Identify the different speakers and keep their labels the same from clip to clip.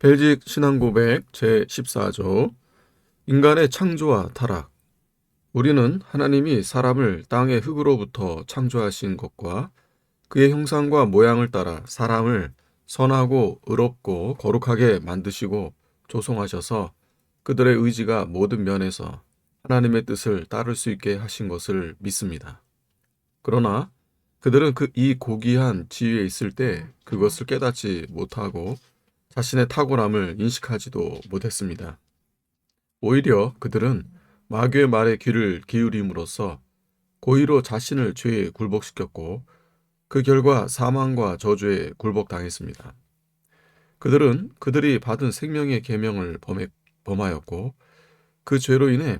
Speaker 1: 벨직 신앙고백 제14조 인간의 창조와 타락. 우리는 하나님이 사람을 땅의 흙으로부터 창조하신 것과 그의 형상과 모양을 따라 사람을 선하고 의롭고 거룩하게 만드시고 조성하셔서 그들의 의지가 모든 면에서 하나님의 뜻을 따를 수 있게 하신 것을 믿습니다. 그러나 그들은 이 고귀한 지위에 있을 때 그것을 깨닫지 못하고 자신의 탁월함을 인식하지도 못했습니다. 오히려 그들은 마귀의 말에 귀를 기울임으로써 고의로 자신을 죄에 굴복시켰고 그 결과 사망과 저주에 굴복당했습니다. 그들은 그들이 받은 생명의 계명을 범하였고 그 죄로 인해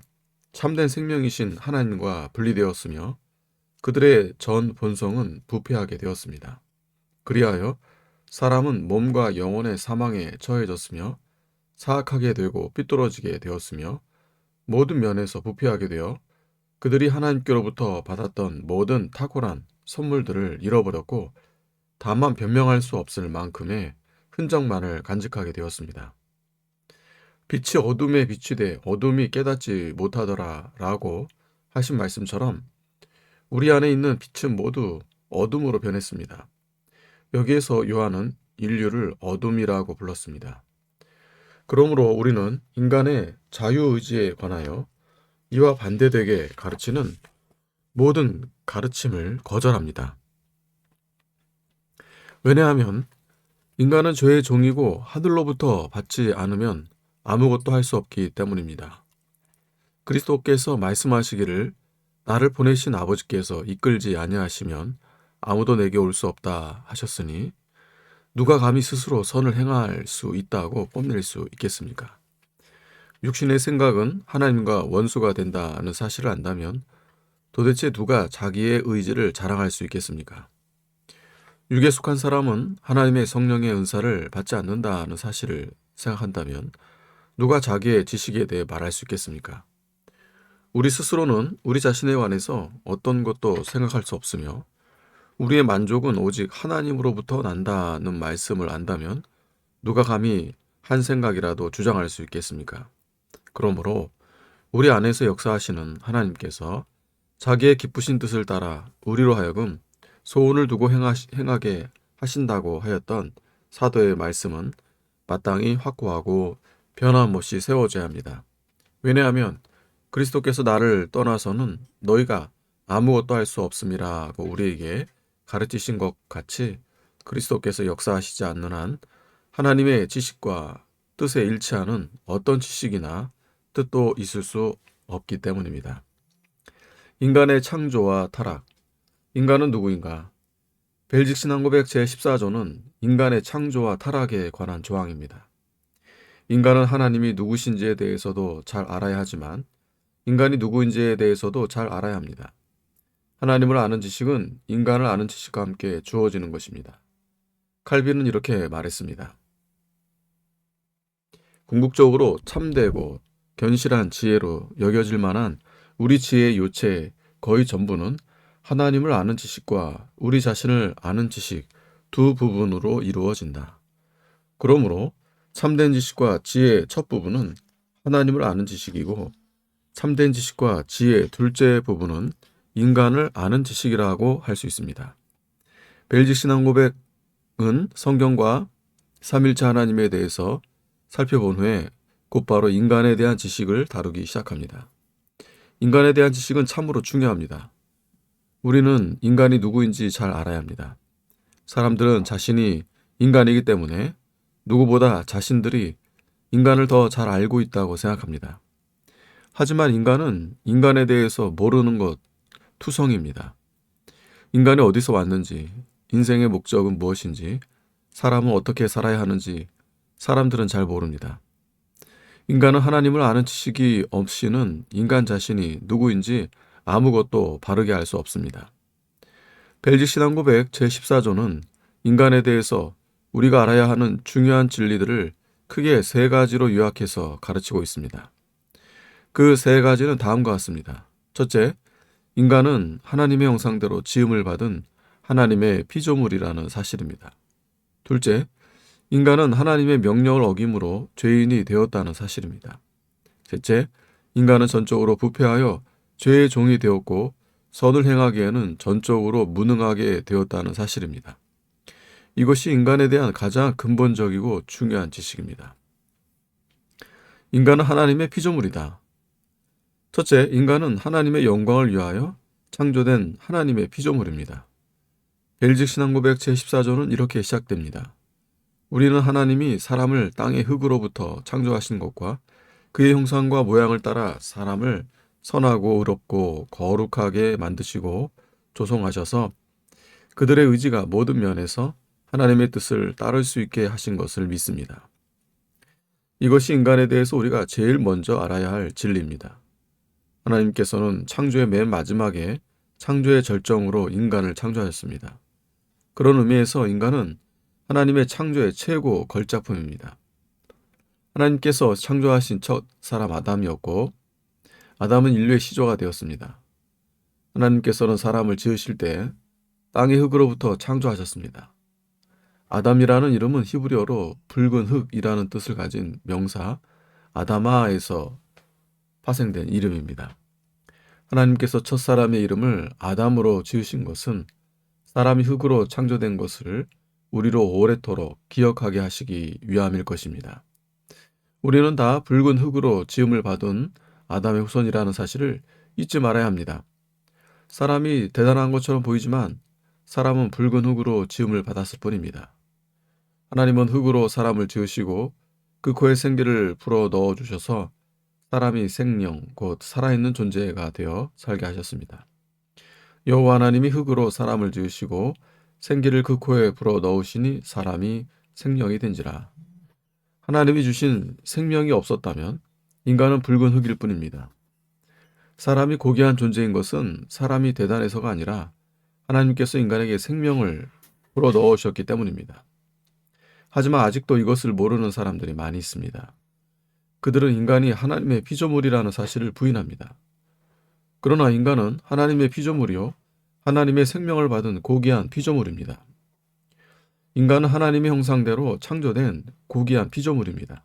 Speaker 1: 참된 생명이신 하나님과 분리되었으며 그들의 전 본성은 부패하게 되었습니다. 그리하여 사람은 몸과 영혼의 사망에 처해졌으며 사악하게 되고 삐뚤어지게 되었으며 모든 면에서 부패하게 되어 그들이 하나님께로부터 받았던 모든 탁월한 선물들을 잃어버렸고 다만 변명할 수 없을 만큼의 흔적만을 간직하게 되었습니다. 빛이 어둠에 비추되 어둠이 깨닫지 못하더라 라고 하신 말씀처럼 우리 안에 있는 빛은 모두 어둠으로 변했습니다. 여기에서 요한은 인류를 어둠이라고 불렀습니다. 그러므로 우리는 인간의 자유의지에 관하여 이와 반대되게 가르치는 모든 가르침을 거절합니다. 왜냐하면 인간은 죄의 종이고 하늘로부터 받지 않으면 아무것도 할 수 없기 때문입니다. 그리스도께서 말씀하시기를 나를 보내신 아버지께서 이끌지 아니하시면 아무도 내게 올 수 없다 하셨으니 누가 감히 스스로 선을 행할 수 있다고 뽐낼 수 있겠습니까? 육신의 생각은 하나님과 원수가 된다는 사실을 안다면 도대체 누가 자기의 의지를 자랑할 수 있겠습니까? 육에 속한 사람은 하나님의 성령의 은사를 받지 않는다는 사실을 생각한다면 누가 자기의 지식에 대해 말할 수 있겠습니까? 우리 스스로는 우리 자신에 관해서 어떤 것도 생각할 수 없으며 우리의 만족은 오직 하나님으로부터 난다는 말씀을 안다면 누가 감히 한 생각이라도 주장할 수 있겠습니까? 그러므로 우리 안에서 역사하시는 하나님께서 자기의 기쁘신 뜻을 따라 우리로 하여금 소원을 두고 행하게 하신다고 하였던 사도의 말씀은 마땅히 확고하고 변함없이 세워져야 합니다. 왜냐하면 그리스도께서 나를 떠나서는 너희가 아무것도 할 수 없음이라고 우리에게 가르치신 것 같이 그리스도께서 역사하시지 않는 한 하나님의 지식과 뜻에 일치하는 어떤 지식이나 뜻도 있을 수 없기 때문입니다. 인간의 창조와 타락. 인간은 누구인가? 벨직 신앙고백 제14조는 인간의 창조와 타락에 관한 조항입니다. 인간은 하나님이 누구신지에 대해서도 잘 알아야 하지만 인간이 누구인지에 대해서도 잘 알아야 합니다. 하나님을 아는 지식은 인간을 아는 지식과 함께 주어지는 것입니다. 칼빈은 이렇게 말했습니다. 궁극적으로 참되고 견실한 지혜로 여겨질 만한 우리 지혜의 요체 거의 전부는 하나님을 아는 지식과 우리 자신을 아는 지식 두 부분으로 이루어진다. 그러므로 참된 지식과 지혜의 첫 부분은 하나님을 아는 지식이고 참된 지식과 지혜의 둘째 부분은 인간을 아는 지식이라고 할 수 있습니다. 벨직 신앙고백은 성경과 삼일체 하나님에 대해서 살펴본 후에 곧바로 인간에 대한 지식을 다루기 시작합니다. 인간에 대한 지식은 참으로 중요합니다. 우리는 인간이 누구인지 잘 알아야 합니다. 사람들은 자신이 인간이기 때문에 누구보다 자신들이 인간을 더 잘 알고 있다고 생각합니다. 하지만 인간은 인간에 대해서 모르는 것 투성입니다. 인간이 어디서 왔는지, 인생의 목적은 무엇인지, 사람은 어떻게 살아야 하는지 사람들은 잘 모릅니다. 인간은 하나님을 아는 지식이 없이는 인간 자신이 누구인지 아무것도 바르게 알 수 없습니다. 벨직 신앙고백 제14조는 인간에 대해서 우리가 알아야 하는 중요한 진리들을 크게 세 가지로 요약해서 가르치고 있습니다. 그 세 가지는 다음과 같습니다. 첫째, 인간은 하나님의 형상대로 지음을 받은 하나님의 피조물이라는 사실입니다. 둘째, 인간은 하나님의 명령을 어김으로 죄인이 되었다는 사실입니다. 셋째, 인간은 전적으로 부패하여 죄의 종이 되었고 선을 행하기에는 전적으로 무능하게 되었다는 사실입니다. 이것이 인간에 대한 가장 근본적이고 중요한 지식입니다. 인간은 하나님의 피조물이다. 첫째, 인간은 하나님의 영광을 위하여 창조된 하나님의 피조물입니다. 벨직 신앙고백 제14조는 이렇게 시작됩니다. 우리는 하나님이 사람을 땅의 흙으로부터 창조하신 것과 그의 형상과 모양을 따라 사람을 선하고 의롭고 거룩하게 만드시고 조성하셔서 그들의 의지가 모든 면에서 하나님의 뜻을 따를 수 있게 하신 것을 믿습니다. 이것이 인간에 대해서 우리가 제일 먼저 알아야 할 진리입니다. 하나님께서는 창조의 맨 마지막에 창조의 절정으로 인간을 창조하셨습니다. 그런 의미에서 인간은 하나님의 창조의 최고 걸작품입니다. 하나님께서 창조하신 첫 사람 아담이었고 아담은 인류의 시조가 되었습니다. 하나님께서는 사람을 지으실 때 땅의 흙으로부터 창조하셨습니다. 아담이라는 이름은 히브리어로 붉은 흙이라는 뜻을 가진 명사 아다마에서 파생된 이름입니다. 하나님께서 첫사람의 이름을 아담으로 지으신 것은 사람이 흙으로 창조된 것을 우리로 오래도록 기억하게 하시기 위함일 것입니다. 우리는 다 붉은 흙으로 지음을 받은 아담의 후손이라는 사실을 잊지 말아야 합니다. 사람이 대단한 것처럼 보이지만 사람은 붉은 흙으로 지음을 받았을 뿐입니다. 하나님은 흙으로 사람을 지으시고 그 코에 생기를 불어 넣어주셔서 사람이 생명, 곧 살아있는 존재가 되어 살게 하셨습니다. 여호와 하나님이 흙으로 사람을 지으시고 생기를 그 코에 불어 넣으시니 사람이 생명이 된지라. 하나님이 주신 생명이 없었다면 인간은 붉은 흙일 뿐입니다. 사람이 고귀한 존재인 것은 사람이 대단해서가 아니라 하나님께서 인간에게 생명을 불어 넣으셨기 때문입니다. 하지만 아직도 이것을 모르는 사람들이 많이 있습니다. 그들은 인간이 하나님의 피조물이라는 사실을 부인합니다. 그러나 인간은 하나님의 피조물이요 하나님의 생명을 받은 고귀한 피조물입니다. 인간은 하나님의 형상대로 창조된 고귀한 피조물입니다.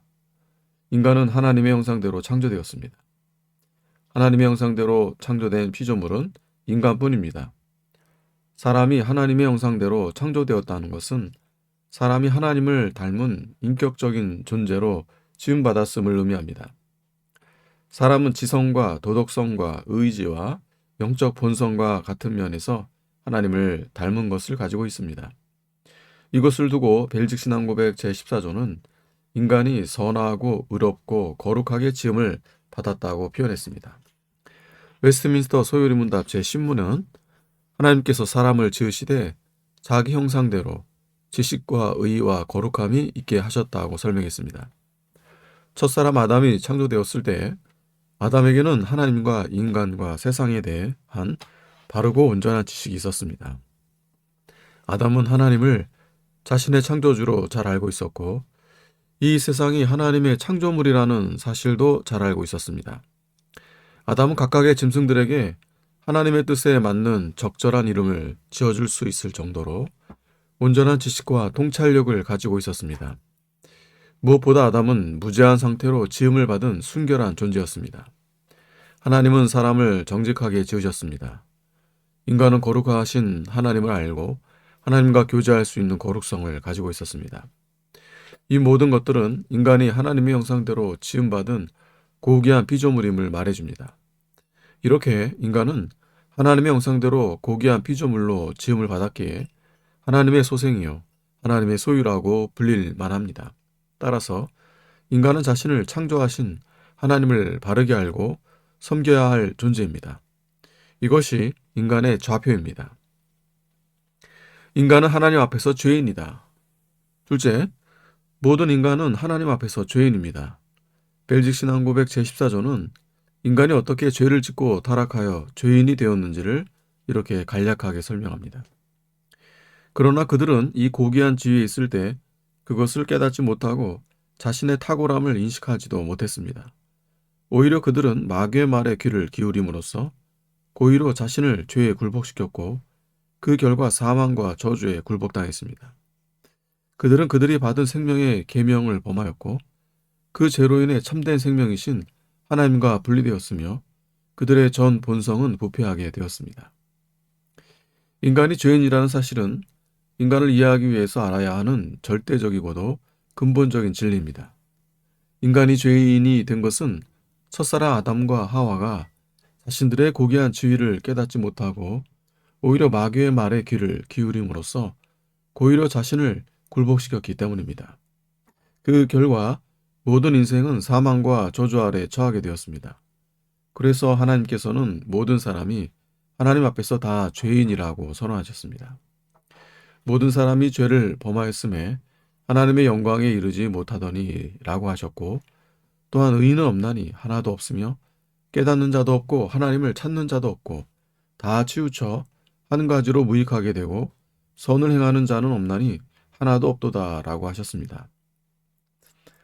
Speaker 1: 인간은 하나님의 형상대로 창조되었습니다. 하나님의 형상대로 창조된 피조물은 인간뿐입니다. 사람이 하나님의 형상대로 창조되었다는 것은 사람이 하나님을 닮은 인격적인 존재로 지음받았음을 의미합니다. 사람은 지성과 도덕성과 의지와 영적 본성과 같은 면에서 하나님을 닮은 것을 가지고 있습니다. 이것을 두고 벨직 신앙고백 제14조는 인간이 선하고 의롭고 거룩하게 지음을 받았다고 표현했습니다. 웨스트민스터 소요리 문답 제10문은 하나님께서 사람을 지으시되 자기 형상대로 지식과 의와 거룩함이 있게 하셨다고 설명했습니다. 첫사람 아담이 창조되었을 때 아담에게는 하나님과 인간과 세상에 대한 바르고 온전한 지식이 있었습니다. 아담은 하나님을 자신의 창조주로 잘 알고 있었고 이 세상이 하나님의 창조물이라는 사실도 잘 알고 있었습니다. 아담은 각각의 짐승들에게 하나님의 뜻에 맞는 적절한 이름을 지어줄 수 있을 정도로 온전한 지식과 통찰력을 가지고 있었습니다. 무엇보다 아담은 무죄한 상태로 지음을 받은 순결한 존재였습니다. 하나님은 사람을 정직하게 지으셨습니다. 인간은 거룩하신 하나님을 알고 하나님과 교제할 수 있는 거룩성을 가지고 있었습니다. 이 모든 것들은 인간이 하나님의 형상대로 지음받은 고귀한 피조물임을 말해줍니다. 이렇게 인간은 하나님의 형상대로 고귀한 피조물로 지음을 받았기에 하나님의 소생이요 하나님의 소유라고 불릴 만합니다. 따라서 인간은 자신을 창조하신 하나님을 바르게 알고 섬겨야 할 존재입니다. 이것이 인간의 좌표입니다. 인간은 하나님 앞에서 죄인이다. 둘째, 모든 인간은 하나님 앞에서 죄인입니다. 벨직 신앙고백 제14조는 인간이 어떻게 죄를 짓고 타락하여 죄인이 되었는지를 이렇게 간략하게 설명합니다. 그러나 그들은 이 고귀한 지위에 있을 때 그것을 깨닫지 못하고 자신의 탁월함을 인식하지도 못했습니다. 오히려 그들은 마귀의 말에 귀를 기울임으로써 고의로 자신을 죄에 굴복시켰고 그 결과 사망과 저주에 굴복당했습니다. 그들은 그들이 받은 생명의 계명을 범하였고 그 죄로 인해 참된 생명이신 하나님과 분리되었으며 그들의 전 본성은 부패하게 되었습니다. 인간이 죄인이라는 사실은 인간을 이해하기 위해서 알아야 하는 절대적이고도 근본적인 진리입니다. 인간이 죄인이 된 것은 첫사랑 아담과 하와가 자신들의 고귀한 지위를 깨닫지 못하고 오히려 마귀의 말에 귀를 기울임으로써 고의로 자신을 굴복시켰기 때문입니다. 그 결과 모든 인생은 사망과 저주 아래 처하게 되었습니다. 그래서 하나님께서는 모든 사람이 하나님 앞에서 다 죄인이라고 선언하셨습니다. 모든 사람이 죄를 범하였음에 하나님의 영광에 이르지 못하더니 라고 하셨고 또한 의인은 없나니 하나도 없으며 깨닫는 자도 없고 하나님을 찾는 자도 없고 다 치우쳐 한 가지로 무익하게 되고 선을 행하는 자는 없나니 하나도 없도다 라고 하셨습니다.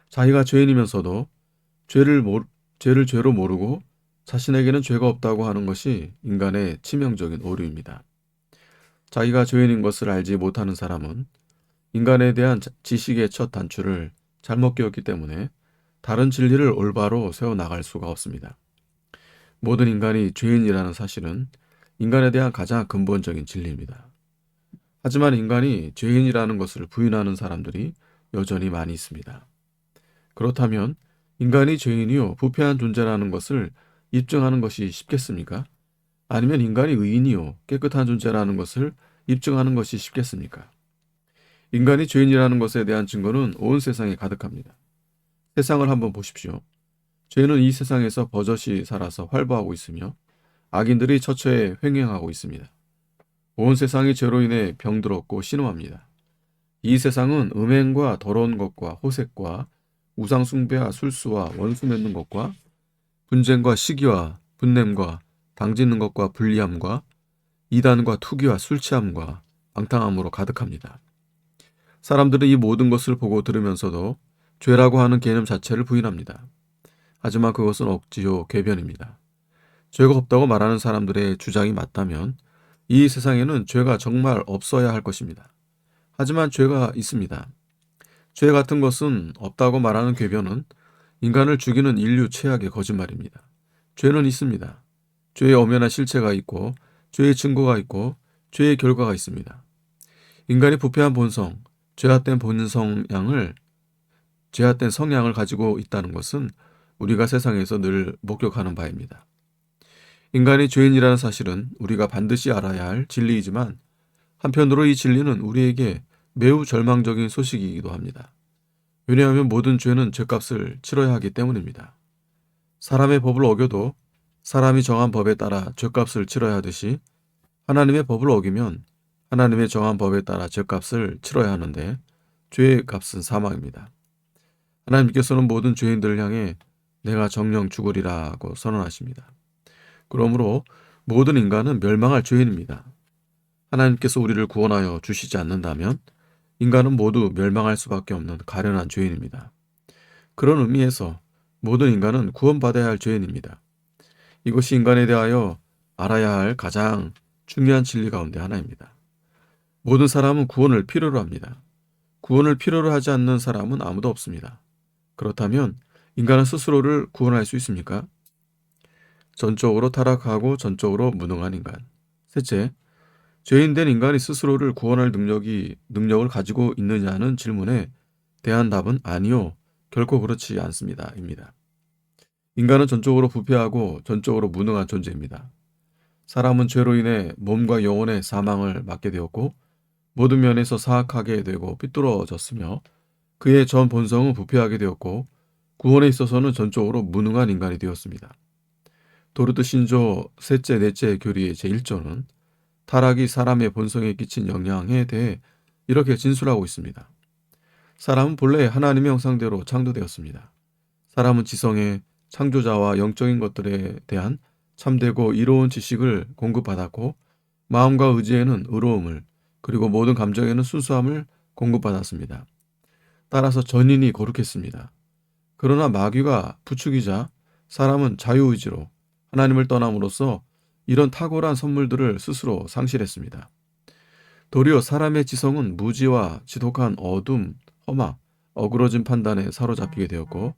Speaker 1: 자기가 죄인이면서도 죄를 죄로 모르고 자신에게는 죄가 없다고 하는 것이 인간의 치명적인 오류입니다. 자기가 죄인인 것을 알지 못하는 사람은 인간에 대한 지식의 첫 단추를 잘못 끼웠기 때문에 다른 진리를 올바로 세워나갈 수가 없습니다. 모든 인간이 죄인이라는 사실은 인간에 대한 가장 근본적인 진리입니다. 하지만 인간이 죄인이라는 것을 부인하는 사람들이 여전히 많이 있습니다. 그렇다면 인간이 죄인이요 부패한 존재라는 것을 입증하는 것이 쉽겠습니까? 아니면 인간이 의인이요 깨끗한 존재라는 것을 입증하는 것이 쉽겠습니까? 인간이 죄인이라는 것에 대한 증거는 온 세상에 가득합니다. 세상을 한번 보십시오. 죄는 이 세상에서 버젓이 살아서 활보하고 있으며 악인들이 처처에 횡행하고 있습니다. 온 세상이 죄로 인해 병들었고 신음합니다. 이 세상은 음행과 더러운 것과 호색과 우상숭배와 술수와 원수 맺는 것과 분쟁과 시기와 분냄과 당짓는 것과 불리함과 이단과 투기와 술취함과 방탕함으로 가득합니다. 사람들은 이 모든 것을 보고 들으면서도 죄라고 하는 개념 자체를 부인합니다. 하지만 그것은 억지요 궤변입니다. 죄가 없다고 말하는 사람들의 주장이 맞다면 이 세상에는 죄가 정말 없어야 할 것입니다. 하지만 죄가 있습니다. 죄 같은 것은 없다고 말하는 궤변은 인간을 죽이는 인류 최악의 거짓말입니다. 죄는 있습니다. 죄의 엄연한 실체가 있고 죄의 증거가 있고 죄의 결과가 있습니다. 인간이 부패한 본성, 죄악된 성향을 가지고 있다는 것은 우리가 세상에서 늘 목격하는 바입니다. 인간이 죄인이라는 사실은 우리가 반드시 알아야 할 진리이지만 한편으로 이 진리는 우리에게 매우 절망적인 소식이기도 합니다. 왜냐하면 모든 죄는 죄값을 치러야 하기 때문입니다. 사람의 법을 어겨도 사람이 정한 법에 따라 죄값을 치러야 하듯이 하나님의 법을 어기면 하나님의 정한 법에 따라 죄값을 치러야 하는데 죄의 값은 사망입니다. 하나님께서는 모든 죄인들을 향해 내가 정령 죽으리라고 선언하십니다. 그러므로 모든 인간은 멸망할 죄인입니다. 하나님께서 우리를 구원하여 주시지 않는다면 인간은 모두 멸망할 수밖에 없는 가련한 죄인입니다. 그런 의미에서 모든 인간은 구원받아야 할 죄인입니다. 이것이 인간에 대하여 알아야 할 가장 중요한 진리 가운데 하나입니다. 모든 사람은 구원을 필요로 합니다. 구원을 필요로 하지 않는 사람은 아무도 없습니다. 그렇다면 인간은 스스로를 구원할 수 있습니까? 전적으로 타락하고 전적으로 무능한 인간. 셋째, 죄인된 인간이 스스로를 구원할 능력을 가지고 있느냐는 질문에 대한 답은 아니요, 결코 그렇지 않습니다. 입니다. 인간은 전적으로 부패하고 전적으로 무능한 존재입니다. 사람은 죄로 인해 몸과 영혼의 사망을 맞게 되었고 모든 면에서 사악하게 되고 삐뚤어졌으며 그의 전 본성은 부패하게 되었고 구원에 있어서는 전적으로 무능한 인간이 되었습니다. 도르트 신조 셋째 넷째 교리의 제1조는 타락이 사람의 본성에 끼친 영향에 대해 이렇게 진술하고 있습니다. 사람은 본래 하나님의 형상대로 창조되었습니다. 사람은 지성에 창조자와 영적인 것들에 대한 참되고 이로운 지식을 공급받았고 마음과 의지에는 의로움을 그리고 모든 감정에는 순수함을 공급받았습니다. 따라서 전인이 거룩했습니다. 그러나 마귀가 부추기자 사람은 자유의지로 하나님을 떠남으로써 이런 탁월한 선물들을 스스로 상실했습니다. 도리어 사람의 지성은 무지와 지독한 어둠, 험악, 어그러진 판단에 사로잡히게 되었고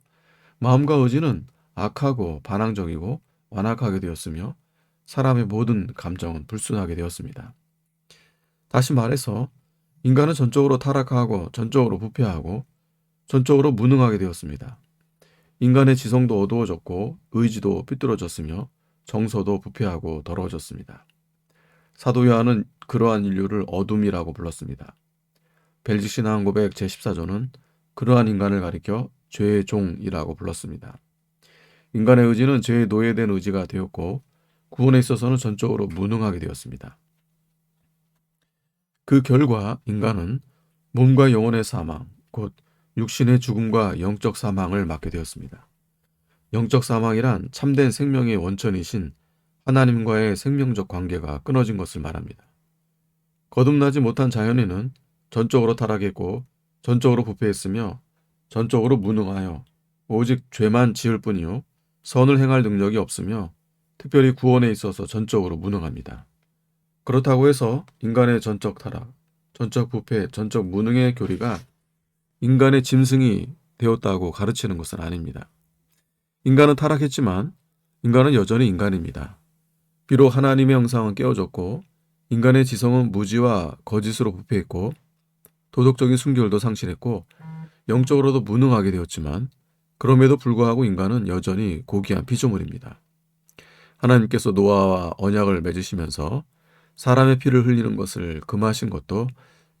Speaker 1: 마음과 의지는 악하고 반항적이고 완악하게 되었으며 사람의 모든 감정은 불순하게 되었습니다. 다시 말해서 인간은 전적으로 타락하고 전적으로 부패하고 전적으로 무능하게 되었습니다. 인간의 지성도 어두워졌고 의지도 삐뚤어졌으며 정서도 부패하고 더러워졌습니다. 사도 요한은 그러한 인류를 어둠이라고 불렀습니다. 벨직 신앙 고백 제14조는 그러한 인간을 가리켜 죄의 종이라고 불렀습니다. 인간의 의지는 죄에 노예된 의지가 되었고 구원에 있어서는 전적으로 무능하게 되었습니다. 그 결과 인간은 몸과 영혼의 사망, 곧 육신의 죽음과 영적 사망을 맞게 되었습니다. 영적 사망이란 참된 생명의 원천이신 하나님과의 생명적 관계가 끊어진 것을 말합니다. 거듭나지 못한 자연인은 전적으로 타락했고 전적으로 부패했으며 전적으로 무능하여 오직 죄만 지을 뿐이요 선을 행할 능력이 없으며 특별히 구원에 있어서 전적으로 무능합니다. 그렇다고 해서 인간의 전적 타락, 전적 부패, 전적 무능의 교리가 인간의 짐승이 되었다고 가르치는 것은 아닙니다. 인간은 타락했지만 인간은 여전히 인간입니다. 비록 하나님의 형상은 깨어졌고 인간의 지성은 무지와 거짓으로 부패했고 도덕적인 순결도 상실했고 영적으로도 무능하게 되었지만 그럼에도 불구하고 인간은 여전히 고귀한 피조물입니다. 하나님께서 노아와 언약을 맺으시면서 사람의 피를 흘리는 것을 금하신 것도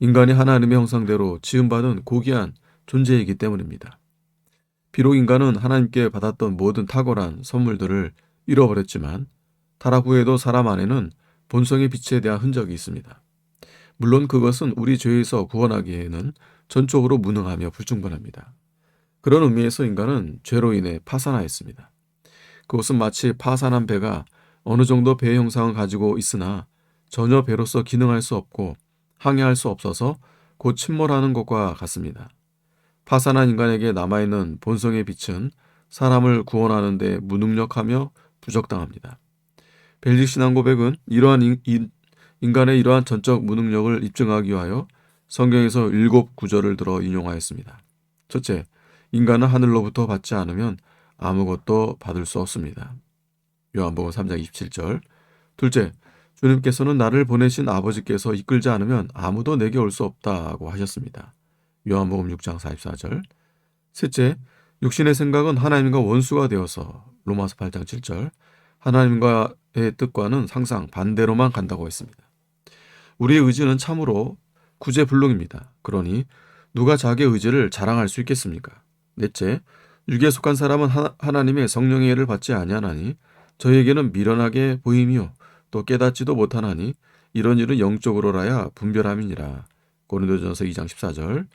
Speaker 1: 인간이 하나님의 형상대로 지음받은 고귀한 존재이기 때문입니다. 비록 인간은 하나님께 받았던 모든 탁월한 선물들을 잃어버렸지만 타락 후에도 사람 안에는 본성의 빛에 대한 흔적이 있습니다. 물론 그것은 우리 죄에서 구원하기에는 전적으로 무능하며 불충분합니다. 그런 의미에서 인간은 죄로 인해 파산하였습니다. 그것은 마치 파산한 배가 어느 정도 배의 형상을 가지고 있으나 전혀 배로서 기능할 수 없고 항해할 수 없어서 곧 침몰하는 것과 같습니다. 파산한 인간에게 남아있는 본성의 빛은 사람을 구원하는 데 무능력하며 부적당합니다. 벨직 신앙 고백은 이러한 인간의 이러한 전적 무능력을 입증하기 위하여 성경에서 7 구절을 들어 인용하였습니다. 첫째, 인간은 하늘로부터 받지 않으면 아무것도 받을 수 없습니다. 요한복음 3장 27절. 둘째, 주님께서는 나를 보내신 아버지께서 이끌지 않으면 아무도 내게 올 수 없다고 하셨습니다. 요한복음 6장 44절. 셋째, 육신의 생각은 하나님과 원수가 되어서 로마서 8장 7절. 하나님과의 뜻과는 항상 반대로만 간다고 했습니다. 우리의 의지는 참으로 구제불능입니다. 그러니 누가 자기의 의지를 자랑할 수 있겠습니까? 넷째, 육에 속한 사람은 하나님의 성령의 애를 받지 아니하나니 저에게는 미련하게 보임이요 또 깨닫지도 못하나니 이런 일은 영적으로라야 분별함이니라. 고린도전서 2장 14절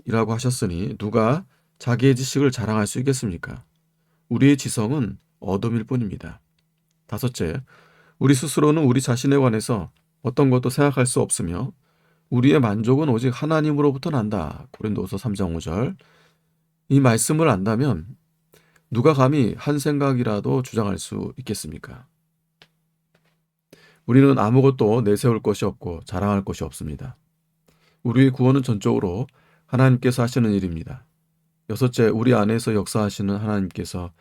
Speaker 1: 이라고 하셨으니 누가 자기의 지식을 자랑할 수 있겠습니까? 우리의 지성은 어둠일 뿐입니다. 다섯째, 우리 스스로는 우리 자신에 관해서 어떤 것도 생각할 수 없으며 우리의 만족은 오직 하나님으로부터 난다. 고린도서 3장 5절. 이 말씀을 안다면 누가 감히 한 생각이라도 주장할 수 있겠습니까? 우리는 아무것도 내세울 것이 없고 자랑할 것이 없습니다. 우리의 구원은 전적으로 하나님께서 하시는 일입니다. 여섯째, 우리 안에서 역사하시는 하나님께서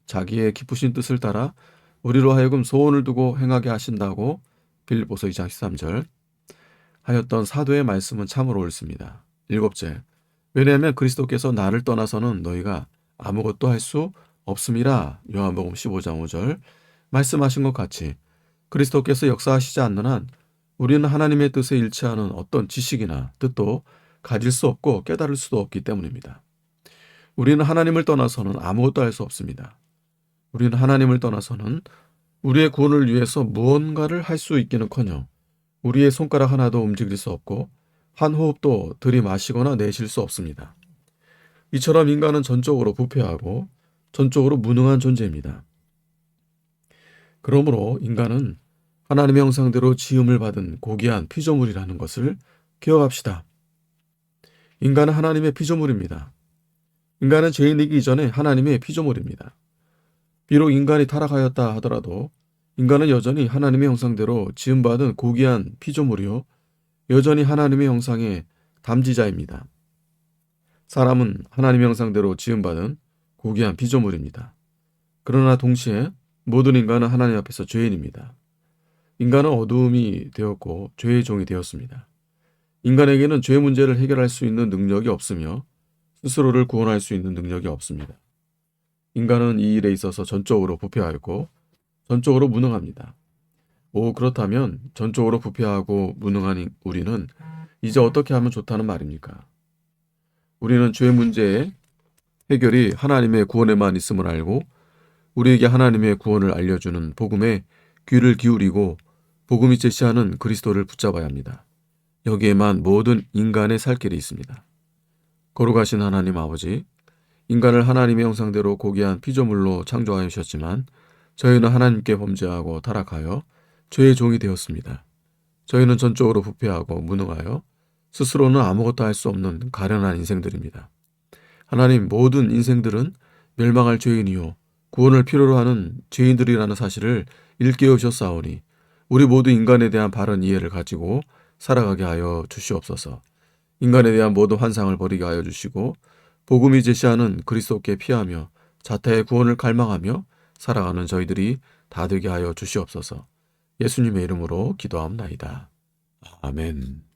Speaker 1: 자기의 기쁘신 뜻을 따라 우리로 하여금 소원을 두고 행하게 하신다고 빌립보서 2장 13절 하였던 사도의 말씀은 참으로 옳습니다. 일곱째, 왜냐하면 그리스도께서 나를 떠나서는 너희가 아무것도 할 수 없음이라. 요한복음 15장 5절 말씀하신 것 같이 그리스도께서 역사하시지 않는 한 우리는 하나님의 뜻에 일치하는 어떤 지식이나 뜻도 가질 수 없고 깨달을 수도 없기 때문입니다. 우리는 하나님을 떠나서는 아무것도 할 수 없습니다. 우리는 하나님을 떠나서는 우리의 구원을 위해서 무언가를 할 수 있기는커녕 우리의 손가락 하나도 움직일 수 없고 한 호흡도 들이마시거나 내쉴 수 없습니다. 이처럼 인간은 전적으로 부패하고 전적으로 무능한 존재입니다. 그러므로 인간은 하나님의 형상대로 지음을 받은 고귀한 피조물이라는 것을 기억합시다. 인간은 하나님의 피조물입니다. 인간은 죄인이기 이전에 하나님의 피조물입니다. 비록 인간이 타락하였다 하더라도 인간은 여전히 하나님의 형상대로 지음받은 고귀한 피조물이요 여전히 하나님의 형상의 담지자입니다. 사람은 하나님의 형상대로 지음받은 고귀한 피조물입니다. 그러나 동시에 모든 인간은 하나님 앞에서 죄인입니다. 인간은 어두움이 되었고 죄의 종이 되었습니다. 인간에게는 죄 문제를 해결할 수 있는 능력이 없으며 스스로를 구원할 수 있는 능력이 없습니다. 인간은 이 일에 있어서 전적으로 부패하였고 전적으로 무능합니다. 그렇다면 전적으로 부패하고 무능한 우리는 이제 어떻게 하면 좋다는 말입니까? 우리는 죄 문제의 해결이 하나님의 구원에만 있음을 알고 우리에게 하나님의 구원을 알려주는 복음에 귀를 기울이고 복음이 제시하는 그리스도를 붙잡아야 합니다. 여기에만 모든 인간의 살 길이 있습니다. 거룩하신 하나님 아버지, 인간을 하나님의 형상대로 고귀한 피조물로 창조하셨지만 저희는 하나님께 범죄하고 타락하여 죄의 종이 되었습니다. 저희는 전적으로 부패하고 무능하여 스스로는 아무것도 할 수 없는 가련한 인생들입니다. 하나님, 모든 인생들은 멸망할 죄인이요 구원을 필요로 하는 죄인들이라는 사실을 일깨우셨사오니 우리 모두 인간에 대한 바른 이해를 가지고 살아가게 하여 주시옵소서. 인간에 대한 모든 환상을 버리게 하여 주시고 복음이 제시하는 그리스도께 피하며 자타의 구원을 갈망하며 살아가는 저희들이 다 되게 하여 주시옵소서. 예수님의 이름으로 기도하옵나이다. 아멘.